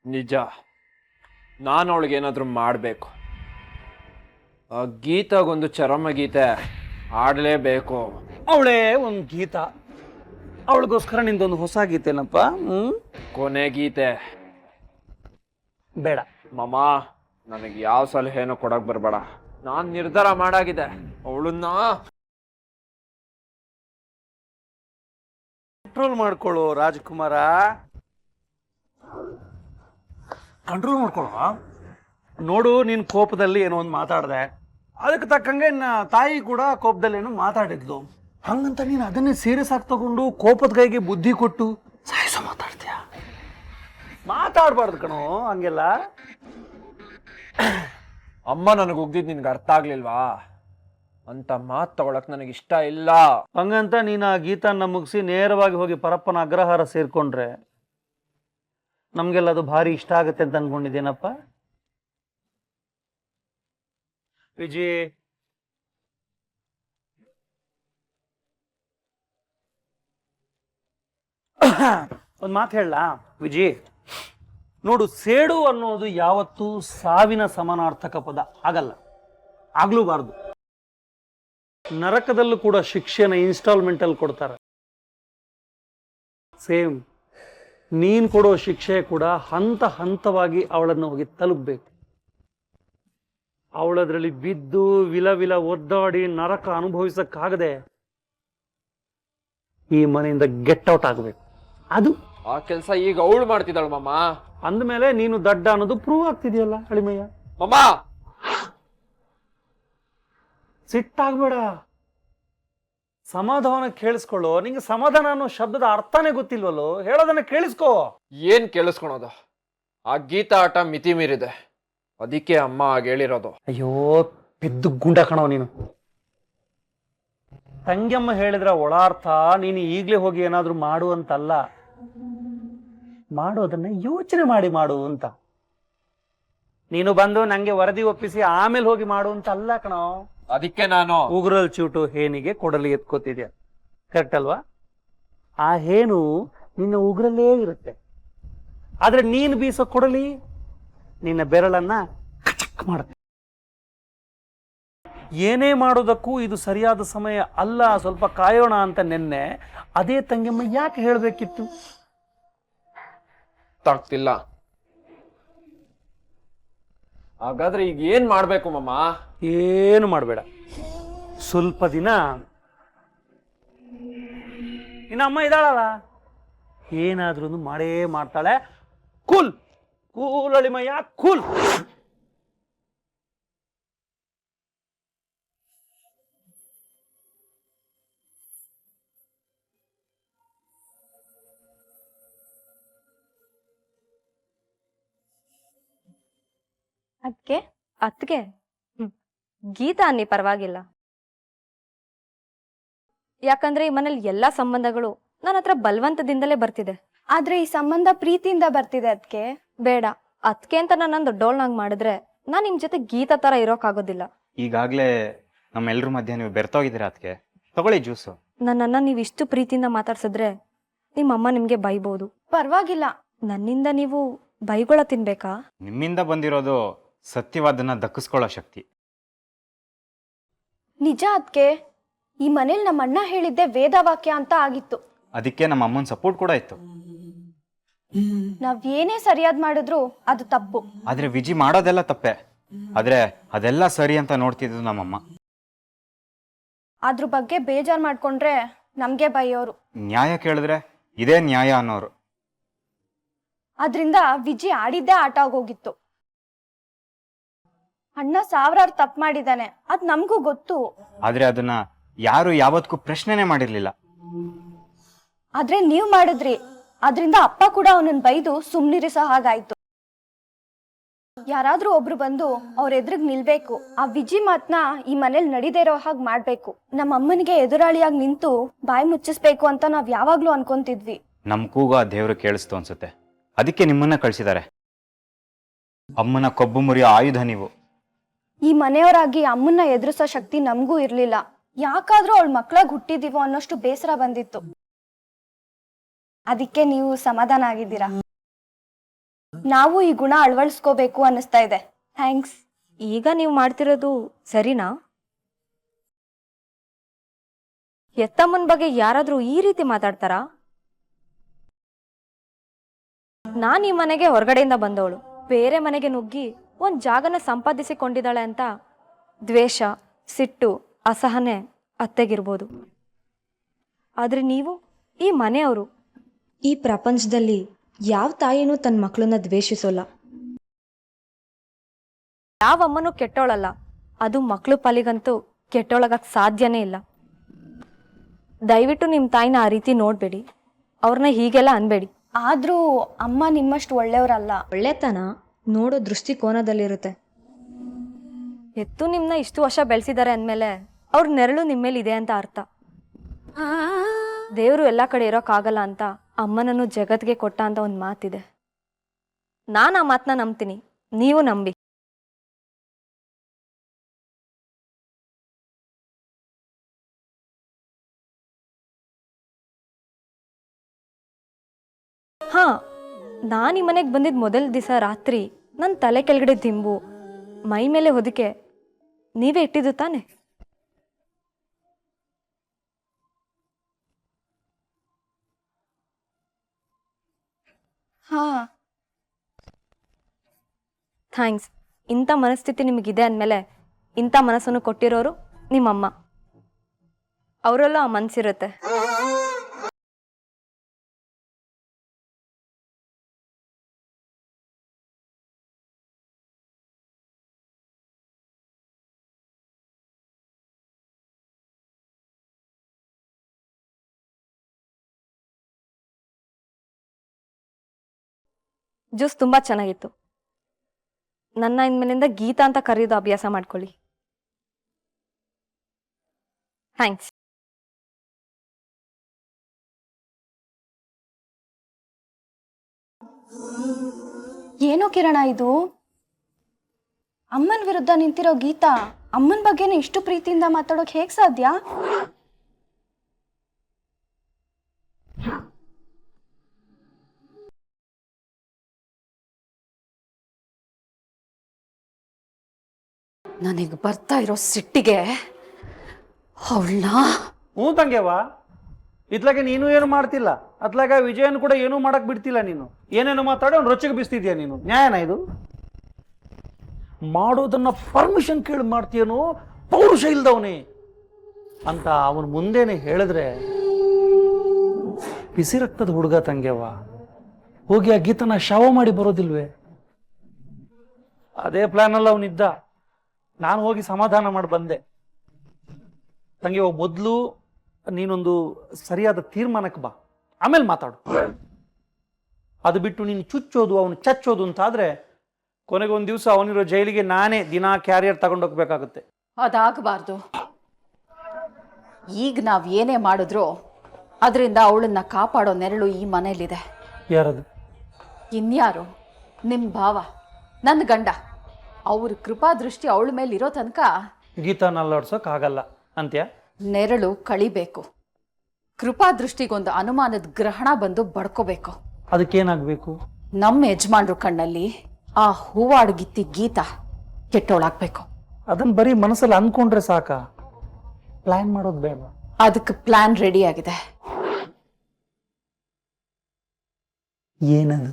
ನಿಜ, ನಾನು ಅವಳಿಗೆ ಏನಾದರೂ ಮಾಡಬೇಕು. ಆ ಗೀತಾಗೊಂದು ಚರಮಗೀತೆ ಆಡಲೇಬೇಕು. ಅವಳೇ ಒಂದು ಗೀತ, ಅವಳಿಗೋಸ್ಕರ ನಿಂದೊಂದು ಹೊಸ ಗೀತೆನಪ್ಪ. ಕೊನೆ ಗೀತೆ ಬೇಡ ಮಾಮ, ನನಗೆ ಯಾವ ಸಲಹೆನೂ ಕೊಡಕ್ ಬರಬೇಡ. ನಾನು ನಿರ್ಧಾರ ಮಾಡಾಗಿದೆ. ಅವಳನ್ನ ಕಂಟ್ರೋಲ್ ಮಾಡ್ಕೊಳ್ಳು ರಾಜ್ಕುಮಾರ, ಕಂಟ್ರೋಲ್ ಮಾಡ್ಕೊಳ್ಳೋ. ನೋಡು, ನೀನು ಕೋಪದಲ್ಲಿ ಏನೋ ಒಂದು ಮಾತಾಡಿದೆ, ಅದಕ್ಕೆ ತಕ್ಕಂಗೆ ತಾಯಿ ಕೂಡ ಕೋಪದಲ್ಲಿ ಏನೋ ಮಾತಾಡಿದ್ಲು. ಹಂಗಂತ ನೀನು ಅದನ್ನೇ ಸೀರಿಯಸ್ ಆಗಿ ತಗೊಂಡು ಕೋಪದ ಕೈಗೆ ಬುದ್ಧಿ ಕೊಟ್ಟು ಸಾಯಿಸೋ ಮಾತಾಡ್ತೀಯ. ಮಾತಾಡಬಾರ್ದು ಕಣೋ ಹಂಗೆಲ್ಲ. ಅಮ್ಮ ನನಗೆ ಉಗ್ದಿದ್ದು ನಿನ್ಗೆ ಅರ್ಥ ಆಗ್ಲಿಲ್ವಾ? ಅಂತ ಮಾತು ತಗೊಳಕ್ ನನಗೆ ಇಷ್ಟ ಇಲ್ಲ. ಹಂಗಂತ ನೀನು ಆ ಗೀತನ ಮುಗಿಸಿ ನೇರವಾಗಿ ಹೋಗಿ ಪರಪ್ಪನ ಅಗ್ರಹಾರ ಸೇರ್ಕೊಂಡ್ರೆ ನಮಗೆಲ್ಲ ಅದು ಭಾರಿ ಇಷ್ಟ ಆಗುತ್ತೆ ಅಂತ ಅನ್ಕೊಂಡಿದ್ದೇನಪ್ಪ. ವಿಜಿ, ಒಂದು ಮಾತು ಹೇಳಲಾ ವಿಜಿ? ನೋಡು, ಸೇಡು ಅನ್ನೋದು ಯಾವತ್ತೂ ಸಾವಿನ ಸಮಾನಾರ್ಥಕ ಪದ ಆಗಲ್ಲ, ಆಗ್ಲೂಬಾರ್ದು. ನರಕದಲ್ಲೂ ಕೂಡ ಶಿಕ್ಷೆನ ಇನ್ಸ್ಟಾಲ್ಮೆಂಟ್ ಅಲ್ಲಿ ಕೊಡ್ತಾರೆ. ಸೇಮ್ ನೀನ್ ಕೊಡೋ ಶಿಕ್ಷೆ ಕೂಡ ಹಂತ ಹಂತವಾಗಿ ಅವಳನ್ನು ಹೋಗಿ ತಲುಪಬೇಕು. ಅವಳದ್ರಲ್ಲಿ ಬಿದ್ದು ವಿಲ ವಿಲ ಒದ್ದಾಡಿ ನರಕ ಅನುಭವಿಸಕ್ಕಾಗದೆ ಈ ಮನೆಯಿಂದ ಗೆಟ್ ಔಟ್ ಆಗಬೇಕು. ಅದು ಆ ಕೆಲಸ ಈಗ ಅವಳು ಮಾಡ್ತಿದ್ದಾಳು ಮಾಮ. ಅಂದಮೇಲೆ ನೀನು ದಡ್ಡ ಅನ್ನೋದು ಪ್ರೂವ್ ಆಗ್ತಿದೆಯಲ್ಲ ಅಳಿಮಯ್ಯ. ಮಾಮ, ಸಿಟ್ಟಾಗ್ಬೇಡ, ಸಮಾಧಾನ ಕೇಳಿಸ್ಕೊಳ್ಳೋ. ನಿಂಗೆ ಸಮಾಧಾನ ಅನ್ನೋ ಶಬ್ದದ ಅರ್ಥನೇ ಗೊತ್ತಿಲ್ವಲ್ಲೋ, ಹೇಳೋದನ್ನ ಕೇಳಿಸ್ಕೋ. ಏನ್ ಕೇಳಿಸ್ಕೊಳೋದು? ಆ ಗೀತಾ ಆಟ ಮಿತಿ ಮೀರಿದೆ, ಅದಕ್ಕೆ ಅಮ್ಮ ಹಾಗೆ ಹೇಳಿರೋದು. ಅಯ್ಯೋ ಬಿದ್ದು ಗುಂಡ ಕಣೋ ನೀನು. ತಂಗ್ಯಮ್ಮ ಹೇಳಿದ್ರ ಒಳಾರ್ಥ ನೀನು ಈಗಲೇ ಹೋಗಿ ಏನಾದ್ರೂ ಮಾಡು ಅಂತಲ್ಲ, ಮಾಡೋದನ್ನ ಯೋಚನೆ ಮಾಡಿ ಮಾಡು ಅಂತ. ನೀನು ಬಂದು ನಂಗೆ ವರದಿ ಒಪ್ಪಿಸಿ ಆಮೇಲೆ ಹೋಗಿ ಮಾಡು ಅಂತ ಅಲ್ಲ ಕಣೋ. ಅದಕ್ಕೆ ನಾನು ಉಗುರಲ್ ಚೂಟು ಹೇನಿಗೆ ಕೊಡಲಿ ಎತ್ಕೋತಿದ್ಯ, ಕರೆಕ್ಟ್ ಅಲ್ವಾ? ಆ ಹೇನು ನಿನ್ನ ಉಗುರಲ್ಲೇ ಇರುತ್ತೆ, ಆದ್ರೆ ನೀನು ಬೀಸೋ ಕೊಡಲಿ ನಿನ್ನ ಬೆರಳನ್ನ ಕಚಕ್ ಮಾಡುತ್ತೆ. ಏನೇ ಮಾಡೋದಕ್ಕೂ ಇದು ಸರಿಯಾದ ಸಮಯ ಅಲ್ಲ, ಸ್ವಲ್ಪ ಕಾಯೋಣ ಅಂತ ನೆನ್ನೆ ಅದೇ ತಂಗಿಯಮ್ಮ ಯಾಕೆ ಹೇಳ್ಬೇಕಿತ್ತು? ತಾಗ್ತಿಲ್ಲ. ಹಾಗಾದ್ರೆ ಈಗ ಏನ್ ಮಾಡ್ಬೇಕು ಮಾಮ? ಏನು ಮಾಡಬೇಡ, ಸ್ವಲ್ಪ ದಿನ ನಿನ್ನ ಅಮ್ಮ ಇದ್ದಾಳಲ್ಲ, ಏನಾದ್ರೂ ಮಾಡೇ ಮಾಡ್ತಾಳೆ. ಕೂಲ್ ಕೂಲ್ ಅಳಿಮಯ್ಯ, ಕೂಲ್. ಅತ್ಗೆ ಗೀತಾ ಅನ್ನಿ ಪರವಾಗಿಲ್ಲ. ಯಾಕಂದ್ರೆ ಈ ಮನೇಲಿ ಎಲ್ಲಾ ಸಂಬಂಧಗಳು ನನ್ನ ಹತ್ರ ಬಲವಂತದಿಂದಲೇ ಬರ್ತಿದೆ. ಆದ್ರೆ ಈ ಸಂಬಂಧ ಪ್ರೀತಿಯಿಂದ ಬರ್ತಿದೆ. ಅದಕ್ಕೆ ಬೇಡ, ಅತ್ಕೆ ಅಂತ ನನ್ನ ದೊಡ್ಡೋಳ್ನಾಗ್ ಮಾಡಿದ್ರೆ ನಾನ್ ನಿಮ್ ಜೊತೆ ಗೀತಾ ತರ ಇರೋಕ್ಕಾಗೋದಿಲ್ಲ. ಈಗಾಗ್ಲೇ ನಮ್ಮೆಲ್ರ ಮಧ್ಯೆ ನೀವು ಬೆರ್ತೋಗಿದ್ದೀರಾ. ಅದಕ್ಕೆ ತಗೊಳ್ಳಿ ಜ್ಯೂಸು. ನನ್ನನ್ನ ನೀವು ಇಷ್ಟು ಪ್ರೀತಿಯಿಂದ ಮಾತಾಡ್ಸಿದ್ರೆ ನಿಮ್ಮಮ್ಮ ನಿಮ್ಗೆ ಬೈಬಹುದು. ಪರವಾಗಿಲ್ಲ, ನನ್ನಿಂದ ನೀವು ಬೈಗೊಳ ತಿನ್ಬೇಕಾ? ನಿಮ್ಮಿಂದ ಬಂದಿರೋದು ಸತ್ಯವಾದನ್ನ ದಕ್ಕಿಸ್ಕೊಳ್ಳೋ ಶಕ್ತಿ. ನಿಜ ಅದಕ್ಕೆ ಈ ಮನೇಲಿ ನಮ್ಮ ಅಣ್ಣ ಹೇಳಿದ್ದೆ ವೇದವಾಕ್ಯ ಅಂತ ಆಗಿತ್ತು. ಅದಕ್ಕೆ ನಮ್ಮ ಅಮ್ಮನ ಸಪೋರ್ಟ್ ಕೂಡ ಇತ್ತು. ನಾವ್ ಏನೇ ಸರಿಯಾದ್ ಮಾಡಿದ್ರು ಅದು ತಪ್ಪು. ಆದ್ರೆ ವಿಜಿ ಮಾಡೋದೆಲ್ಲ ತಪ್ಪೆ, ಆದ್ರೆ ಅದೆಲ್ಲ ಸರಿ ಅಂತ ನೋಡ್ತಿದ್ದು ನಮ್ಮಮ್ಮ. ಅದ್ರ ಬಗ್ಗೆ ಬೇಜಾರ್ ಮಾಡ್ಕೊಂಡ್ರೆ ನಮ್ಗೆ ಬೈಯೋರು, ನ್ಯಾಯ ಕೇಳಿದ್ರೆ ಇದೇ ನ್ಯಾಯ ಅನ್ನೋರು. ಅದ್ರಿಂದ ವಿಜಿ ಆಡಿದ್ದೇ ಆಟ ಆಗೋಗಿತ್ತು. ಅಣ್ಣ ಸಾವಿರಾರು ತಪ್ಪು ಮಾಡಿದಾನೆ, ಅದ್ ನಮ್ಗೂ ಗೊತ್ತು. ಆದ್ರೆ ಅದನ್ನ ಯಾರು ಯಾವತ್ತೂ ಪ್ರಶ್ನೆನೇ ಮಾಡಿರ್ಲಿಲ್ಲ. ಆದ್ರೆ ನೀವ್ ಮಾಡಿದ್ರಿ, ಅದ್ರಿಂದ ಅಪ್ಪ ಕೂಡ ಅವನನ್ನ ಬೈದು ಸುಮ್ನಿರಿಸೋ ಹಾಗಾಯ್ತು. ಯಾರಾದ್ರೂ ಒಬ್ರು ಬಂದು ಅವ್ರ ಎದುರಿಗೆ ನಿಲ್ಬೇಕು, ಆ ವಿಜಿ ಮಾತ್ನ ಈ ಮನೇಲಿ ನಡೀದೇ ಇರೋ ಹಾಗೆ ಮಾಡ್ಬೇಕು. ನಮ್ಮ ಅಮ್ಮನಿಗೆ ಎದುರಾಳಿಯಾಗಿ ನಿಂತು ಬಾಯಿ ಮುಚ್ಚಿಸ್ಬೇಕು ಅಂತ ನಾವ್ ಯಾವಾಗ್ಲೂ ಅನ್ಕೊಂತಿದ್ವಿ. ನಮ್ ಕೂಗ ದೇವ್ರು ಕೇಳಿಸ್ತು ಅನ್ಸುತ್ತೆ, ಅದಕ್ಕೆ ನಿಮ್ಮನ್ನ ಕಳ್ಸಿದ್ದಾರೆ. ಅಮ್ಮನ ಕೊಬ್ಬು ಮುರಿಯೋ ಆಯುಧ ನೀವು. ಈ ಮನೆಯವರಾಗಿ ಅಮ್ಮನ್ನ ಎದುರಿಸೋ ಶಕ್ತಿ ನಮಗೂ ಇರ್ಲಿಲ್ಲ. ಯಾಕಾದ್ರೂ ಅವಳ ಮಕ್ಳಾಗ್ ಹುಟ್ಟಿದೀವೋ ಅನ್ನೋಷ್ಟು ಬೇಸರ ಬಂದಿತ್ತು. ಅದಕ್ಕೆ ನೀವು ಸಮಾಧಾನ ಆಗಿದ್ದೀರಾ. ನಾವು ಈ ಗುಣ ಅಳವಡಿಸ್ಕೋಬೇಕು ಅನ್ನಿಸ್ತಾ ಇದೆ. ಥ್ಯಾಂಕ್ಸ್. ಈಗ ನೀವು ಮಾಡ್ತಿರೋದು ಸರಿನಾ? ಎತ್ತಮ್ಮನ ಬಗ್ಗೆ ಯಾರಾದ್ರೂ ಈ ರೀತಿ ಮಾತಾಡ್ತಾರಾ? ನಾನ್ ಈ ಮನೆಗೆ ಹೊರಗಡೆಯಿಂದ ಬಂದವಳು. ಬೇರೆ ಮನೆಗೆ ನುಗ್ಗಿ ಒಂದ್ ಜಾಗನ ಸಂಪಾದಿಸಿಕೊಂಡಿದ್ದಾಳೆ ಅಂತ ದ್ವೇಷ, ಸಿಟ್ಟು, ಅಸಹನೆ ಅತ್ತೆಗಿರ್ಬೋದು. ಆದ್ರೆ ನೀವು ಈ ಮನೆಯವರು. ಈ ಪ್ರಪಂಚದಲ್ಲಿ ಯಾವ ತಾಯಿನೂ ತನ್ನ ಮಕ್ಕಳನ್ನ ದ್ವೇಷಿಸೋಲ್ಲ. ಯಾವ ಅಮ್ಮನೂ ಕೆಟ್ಟೋಳಲ್ಲ. ಅದು ಮಕ್ಳು ಪಾಲಿಗಂತೂ ಕೆಟ್ಟೋಳಗಕ್ ಸಾಧ್ಯನೇ ಇಲ್ಲ. ದಯವಿಟ್ಟು ನಿಮ್ಮ ತಾಯಿನ ಆ ರೀತಿ ನೋಡ್ಬೇಡಿ, ಅವ್ರನ್ನ ಹೀಗೆಲ್ಲ ಅನ್ಬೇಡಿ. ಆದ್ರೂ ಅಮ್ಮ ನಿಮ್ಮಷ್ಟು ಒಳ್ಳೆಯವರಲ್ಲ. ಒಳ್ಳೆತನ ನೋಡೋ ದೃಷ್ಟಿಕೋನದಲ್ಲಿರುತ್ತೆ. ಎತ್ತು ನಿಮ್ನ ಇಷ್ಟು ವರ್ಷ ಬೆಳೆಸಿದ್ದಾರೆ ಅಂದಮೇಲೆ ಅವ್ರ ನೆರಳು ನಿಮ್ಮೇಲೆ ಇದೆ ಅಂತ ಅರ್ಥ. ದೇವರು ಎಲ್ಲ ಕಡೆ ಇರೋಕ್ಕಾಗಲ್ಲ ಅಂತ ಅಮ್ಮನನ್ನು ಜಗತ್ಗೆ ಕೊಟ್ಟ ಅಂತ ಒಂದು ಮಾತಿದೆ. ನಾನು ಆ ಮಾತನ್ನ ನಂಬ್ತೀನಿ, ನೀವು ನಂಬಿ. ಹಾ, ನಾನು ಈ ಮನೆಗೆ ಬಂದಿದ್ದ ಮೊದಲ ದಿವಸ ರಾತ್ರಿ ನನ್ನ ತಲೆ ಕೆಳಗಡೆ ದಿಂಬು, ಮೈ ಮೇಲೆ ಹೊದಿಕೆ ನೀವೇ ಇಟ್ಟಿದ್ದು ತಾನೆ? ಹಾ, ಥ್ಯಾಂಕ್ಸ್. ಇಂಥ ಮನಸ್ಥಿತಿ ನಿಮಗಿದೆ ಅಂದಮೇಲೆ ಇಂಥ ಮನಸ್ಸನ್ನು ಕೊಟ್ಟಿರೋರು ನಿಮ್ಮಮ್ಮ. ಅವರಲ್ಲೂ ಆ ಮನಸ್ಸಿರುತ್ತೆ. ಜ್ಯೂಸ್ ತುಂಬ ಚೆನ್ನಾಗಿತ್ತು. ನನ್ನ ಇನ್ಮೇಲಿಂದ ಗೀತಾ ಅಂತ ಕರೆಯೋದು ಅಭ್ಯಾಸ ಮಾಡ್ಕೊಳ್ಳಿ. ಥ್ಯಾಂಕ್ಸ್. ಏನೋ ಕಿರಣ ಇದು? ಅಮ್ಮನ ವಿರುದ್ಧ ನಿಂತಿರೋ ಗೀತಾ ಅಮ್ಮನ ಬಗ್ಗೆನೇ ಇಷ್ಟು ಪ್ರೀತಿಯಿಂದ ಮಾತಾಡೋಕೆ ಹೇಗ್ ಸಾಧ್ಯ? ನನಗೆ ಬರ್ತಾ ಇರೋ ಸಿಟ್ಟಿಗೆ ಅವಳನ್ನ. ಹ್ಞೂ ತಂಗ್ಯವ್ವ, ಇತ್ಲಾಗೆ ನೀನು ಏನು ಮಾಡ್ತಿಲ್ಲ, ಅತ್ಲಾಗ ವಿಜಯನ್ ಕೂಡ ಏನೂ ಮಾಡಕ್ ಬಿಡ್ತಿಲ್ಲ. ನೀನು ಏನೇನು ಮಾತಾಡಿ ಅವ್ನು ರೊಚ್ಚಿಗೆ ಬಿಸ್ತಿದ್ಯಾ? ನೀನು ನ್ಯಾಯನ ಇದು? ಮಾಡೋದನ್ನ ಪರ್ಮಿಷನ್ ಕೇಳಿ ಮಾಡ್ತೀಯನೋ, ಪೌರುಷ ಇಲ್ದವನೇ ಅಂತ ಅವನ ಮುಂದೆನೆ ಹೇಳಿದ್ರೆ ಬಿಸಿ ರಕ್ತದ ಹುಡುಗ ತಂಗ್ಯವ್ವ, ಹೋಗಿ ಆ ಗೀತನ ಶವ ಮಾಡಿ ಬರೋದಿಲ್ವೇ? ಅದೇ ಪ್ಲಾನಲ್ಲಿ ಅವನಿದ್ದ. ನಾನು ಹೋಗಿ ಸಮಾಧಾನ ಮಾಡಿ ಬಂದೆ. ತಂಗ್ಯವ್ವ, ಮೊದಲು ನೀನೊಂದು ಸರಿಯಾದ ತೀರ್ಮಾನಕ್ಕೆ ಬಾ, ಆಮೇಲೆ ಮಾತಾಡು. ಅದು ಬಿಟ್ಟು ನೀನು ಚುಚ್ಚೋದು ಅವನು ಚಚ್ಚೋದು ಅಂತಾದ್ರೆ ಕೊನೆಗೊಂದು ದಿವಸ ಅವನಿರೋ ಜೈಲಿಗೆ ನಾನೇ ದಿನಾ ಕ್ಯಾರಿಯರ್ ತಗೊಂಡೋಗ್ಬೇಕಾಗುತ್ತೆ. ಅದಾಗಬಾರ್ದು. ಈಗ ನಾವು ಏನೇ ಮಾಡಿದ್ರು ಅದರಿಂದ ಅವಳನ್ನ ಕಾಪಾಡೋ ನೆರಳು ಈ ಮನೇಲಿದೆ. ಯಾರದು? ಇನ್ಯಾರು? ನಿಮ್ಮ ಭಾವ, ನನ್ನ ಗಂಡ. ಅವ್ರ ಕೃಪಾ ದೃಷ್ಟಿ ಅವಳ ಮೇಲೆ ಇರೋ ತನಕ ಗೀತಾನ ಅಲ್ಲಾಡ್ಸೋಕ್ ಆಗಲ್ಲ ಅಂತ್ಯ? ನೆರಳು ಕಳಿಬೇಕು. ಕೃಪಾ ದೃಷ್ಟಿಗೊಂದು ಅನುಮಾನದ ಗ್ರಹಣ ಬಂದು ಬಡ್ಕೋಬೇಕು. ಅದಕ್ಕೇನಾಗಬೇಕು? ನಮ್ಮ ಯಜಮಾನ್ರು ಕಣ್ಣಲ್ಲಿ ಆ ಹೂವಾಡ್ಗಿತ್ತಿ ಗೀತಾ ಕೆಟ್ಟೋಳಾಗ್ಬೇಕು. ಅದನ್ನ ಬರೀ ಮನಸ್ಸಲ್ಲಿ ಅನ್ಕೊಂಡ್ರೆ ಸಾಕ? ಪ್ಲಾನ್ ಮಾಡೋದು ಬೇಡ? ಅದಕ್ಕೆ ಪ್ಲಾನ್ ರೆಡಿ ಆಗಿದೆ. ಏನದು?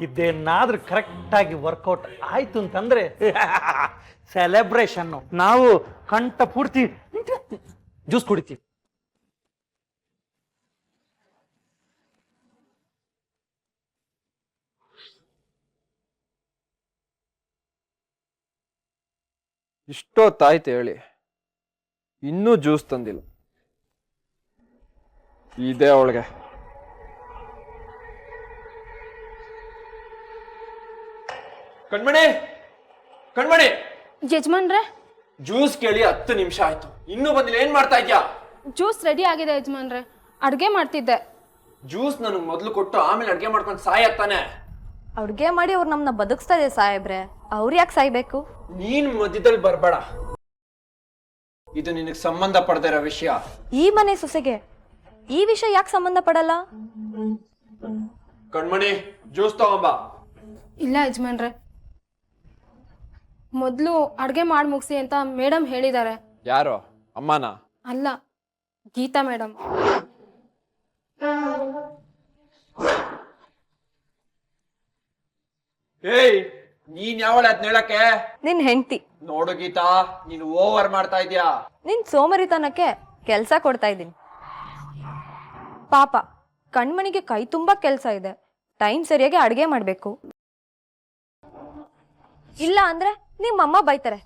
ಇದೇನಾದ್ರೂ ಕರೆಕ್ಟಾಗಿ ವರ್ಕೌಟ್ ಆಯ್ತು ಅಂತಂದ್ರೆ ಸೆಲೆಬ್ರೇಷನ್. ನಾವು ಕಂಠ ಪೂರ್ತಿ ಜ್ಯೂಸ್ ಕುಡಿತೀವಿ. ಇಷ್ಟೊತ್ತಾಯ್ತು ಹೇಳಿ, ಇನ್ನೂ ಜ್ಯೂಸ್ ತಂದಿಲ್ಲ. ಇದೆ ಅವಳಿಗೆ. ಕಣ್ಮಣಿ, ಕಣ್ಮಣಿ. ಯಜಮಾನ್ರೆ, ಜ್ಯೂಸ್ ಕೇಳಿ 10 ನಿಮಿಷ ಆಯ್ತು, ಇನ್ನೂ ಬಂದಿಲ್ಲ. ಏನ್ ಮಾಡ್ತಾ ಇದ್ಯಾ? ಜ್ಯೂಸ್ ರೆಡಿ ಆಗಿದೆ ಯಜಮಾನ್ರೆ, ಅಡುಗೆ ಮಾಡ್ತಿದ್ದೆ. ಜ್ಯೂಸ್ ನನಗೆ ಮೊದಲು ಕೊಟ್ಟು ಆಮೇಲೆ ಅಡ್ಗೆ ಮಾಡ್ಕೊಂಡು ಸಾಯತ್ತಾನೆ. ಅಡುಗೆ ಮಾಡಿ ಅವ್ರು ನಮ್ಮನ್ನ ಬದುಕಿಸ್ತಾ ಇದೆ ಸಾಹೇಬ್ರೆ, ಅವ್ರು ಯಾಕೆ ಸಾಯ್ಬೇಕು? ನೀನ್ ಮಧ್ಯದಲ್ಲಿ ಬರ್ಬೇಡ, ಇದು ನಿನಗೆ ಸಂಬಂಧ ಪಡ್ದೇ ಇರೋ ವಿಷಯ. ಈ ಮನೆ ಸೊಸೆಗೆ ಈ ವಿಷಯ ಯಾಕೆ ಸಂಬಂಧ ಪಡಲ್ಲ? ಕಣ್ಮಣಿ, ಜ್ಯೂಸ್ ತಗೊಂಬಾ. ಇಲ್ಲ ಯಜಮಾನ್ರೆ, ಮೊದಲು ಅಡುಗೆ ಮಾಡಿ ಮುಗಿಸಿ ಅಂತ ಮೇಡಮ್ ಹೇಳಿದ್ದಾರೆ. ಯಾರು? ಅಮ್ಮನ? ಅಲ್ಲ, ಗೀತಾ ಮೇಡಮ್. ಏಯ್, ನೀನ್ ಯಾವಳ ಅದ್ನ ಹೇಳಕ್ಕೆ? ನಿನ್ ಹೆಂಡ್ತಿ. ನೋಡು ಗೀತಾ, ನೀನು ಓವರ್ ಮಾಡ್ತಾ ಇದ್ಯಾ. ನಿನ್ ಸೋಮರಿತನಕ್ಕೆ ಕೆಲ್ಸ ಕೊಡ್ತಾ ಇದ್ದೀನಿ. ಪಾಪ ಕಣ್ಮಣಿಗೆ ಕೈ ತುಂಬಾ ಕೆಲ್ಸ ಇದೆ, ಟೈಮ್ ಸರಿಯಾಗಿ ಅಡ್ಗೆ ಮಾಡ್ಬೇಕು. ಇಲ್ಲ ಅಂದ್ರೆ ನಿಮ್ಮಮ್ಮ ಬೈತಾರೆ.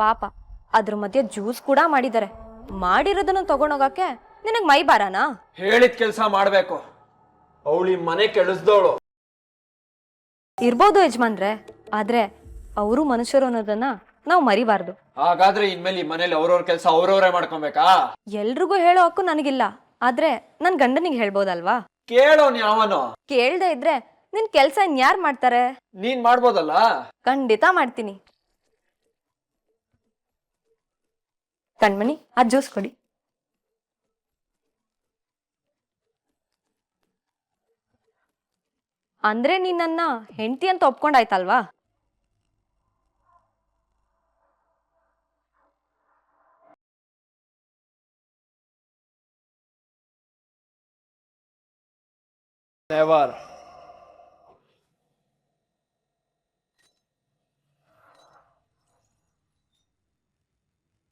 ಪಾಪ ಅದ್ರ ಮಧ್ಯೆ ಜ್ಯೂಸ್ ಕೂಡ ಮಾಡಿದ್ದಾರೆ. ಮಾಡಿರೋದನ್ನ ತಗೊಂಡೋಗಕ್ಕೆ ನಿನಗ್ ಮೈ ಬಾರನಾ? ಹೇಳಿದ ಕೆಲ್ಸ ಮಾಡ್ಬೇಕು. ಅವಳಿ ಮನೆ ಕೆಡಿಸ್ದವಳು. ಇರ್ಬೋದು ಯಜಮಾನ್ರೆ, ಆದ್ರೆ ಅವರು ಮನುಷ್ಯರು ಅನ್ನೋದನ್ನ ನಾವು ಮರಿಬಾರ್ದು. ಹಾಗಾದ್ರೆ ಇನ್ಮೇಲೆ ಈ ಮನೇಲಿ ಅವ್ರವ್ರ ಕೆಲ್ಸ ಅವ್ರವ್ರೇ ಮಾಡ್ಕೊಬೇಕಾ? ಎಲ್ರಿಗೂ ಹೇಳೋ ಹಕ್ಕು ನನಗಿಲ್ಲ, ಆದ್ರೆ ನನ್ ಗಂಡನಿಗೆ ಹೇಳ್ಬೋದಲ್ವಾ? ಕೇಳೋನ್ ಯಾವನು? ಕೇಳ್ದೆ ಇದ್ರೆ ನಿನ್ ಕೆಲ್ಸ ಇನ್ಯಾರ್ ಮಾಡ್ತಾರೆ? ನೀನ್ ಮಾಡ್ಬೋದಲ್ಲ. ಖಂಡಿತ ಮಾಡ್ತೀನಿ. ಕಣ್ಮಣಿ, ಆ ಜ್ಯೂಸ್ ಕೊಡಿ. ಅಂದ್ರೆ ನೀನ್ ನನ್ನ ಹೆಂಡತಿ ಅಂತ ಒಪ್ಕೊಂಡಾಯ್ತಲ್ವಾ? ನೆವರ್.